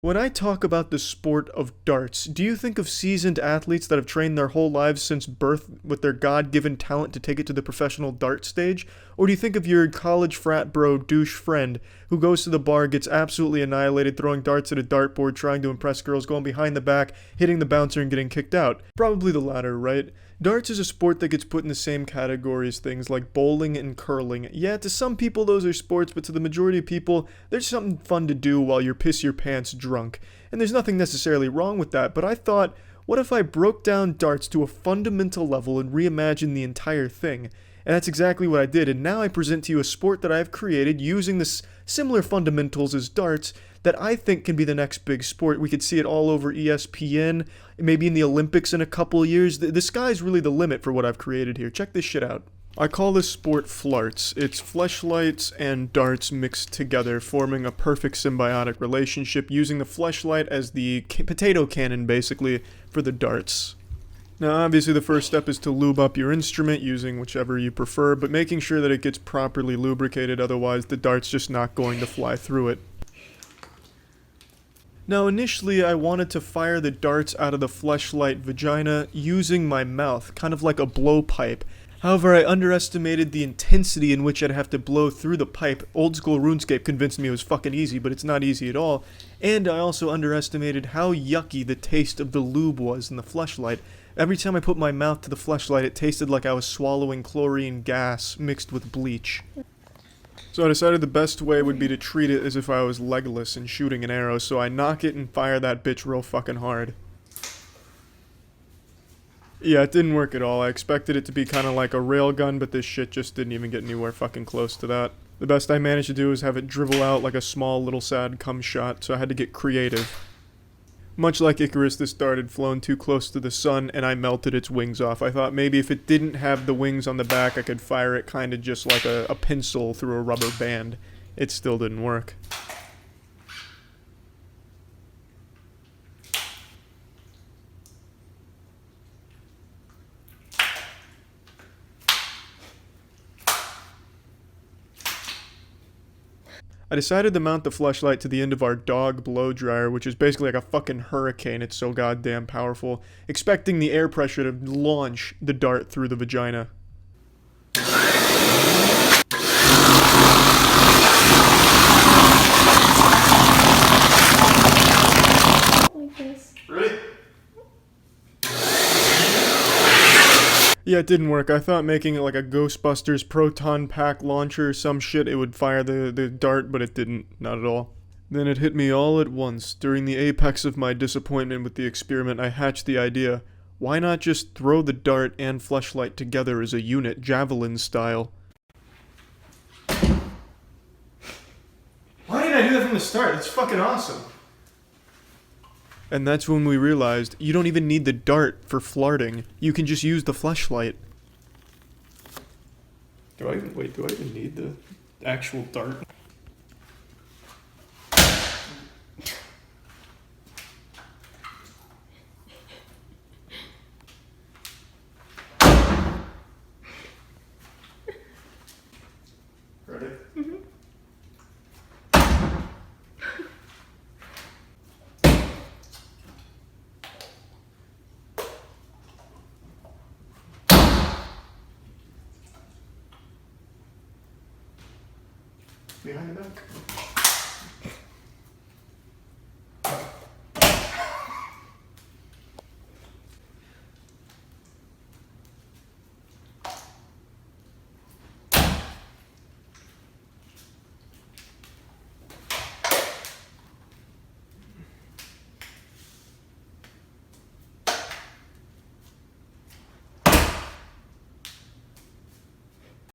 When I talk about the sport of darts, do you think of seasoned athletes that have trained their whole lives since birth with their God given talent to take it to the professional dart stage? Or do you think of your college frat bro douche friend who goes to the bar, gets absolutely annihilated, throwing darts at a dartboard, trying to impress girls, going behind the back, hitting the bouncer, and getting kicked out? Probably the latter, right? Darts is a sport that gets put in the same category as things like bowling and curling. Yeah, to some people those are sports, but to the majority of people, there's something fun to do while you're piss your pants drunk. And there's nothing necessarily wrong with that, but I thought, what if I broke down darts to a fundamental level and reimagined the entire thing? And that's exactly what I did, and now I present to you a sport that I've created using the similar fundamentals as darts that I think can be the next big sport. We could see it all over ESPN, maybe in the Olympics in a couple of years. The sky's really the limit for what I've created here. Check this shit out. I call this sport flarts. It's fleshlights and darts mixed together, forming a perfect symbiotic relationship, using the fleshlight as the potato cannon, basically, for the darts. Now, obviously, the first step is to lube up your instrument using whichever you prefer, but making sure that it gets properly lubricated, otherwise the dart's just not going to fly through it. Now, initially, I wanted to fire the darts out of the fleshlight vagina using my mouth, kind of like a blowpipe. However, I underestimated the intensity in which I'd have to blow through the pipe. Old school RuneScape convinced me it was fucking easy, but it's not easy at all. And I also underestimated how yucky the taste of the lube was in the fleshlight. Every time I put my mouth to the fleshlight, it tasted like I was swallowing chlorine gas mixed with bleach. So I decided the best way would be to treat it as if I was Legolas and shooting an arrow, so I knock it and fire that bitch real fucking hard. Yeah, it didn't work at all. I expected it to be kind of like a railgun, but this shit just didn't even get anywhere fucking close to that. The best I managed to do was have it dribble out like a small little sad cum shot, so I had to get creative. Much like Icarus, this dart had flown too close to the sun, and I melted its wings off. I thought maybe if it didn't have the wings on the back, I could fire it kind of just like a pencil through a rubber band. It still didn't work. I decided to mount the fleshlight to the end of our dog blow dryer, which is basically like a fucking hurricane, it's so goddamn powerful, expecting the air pressure to launch the dart through the vagina. Like this. Really? Yeah, it didn't work. I thought making it like a Ghostbusters proton pack launcher or some shit, it would fire the dart, but it didn't. Not at all. Then it hit me all at once. During the apex of my disappointment with the experiment, I hatched the idea. Why not just throw the dart and fleshlight together as a unit, javelin style? Why didn't I do that from the start? That's fucking awesome. And that's when we realized you don't even need the dart for flarting. You can just use the fleshlight. Do I even need the actual dart? Ready? Mm-hmm. Behind the back.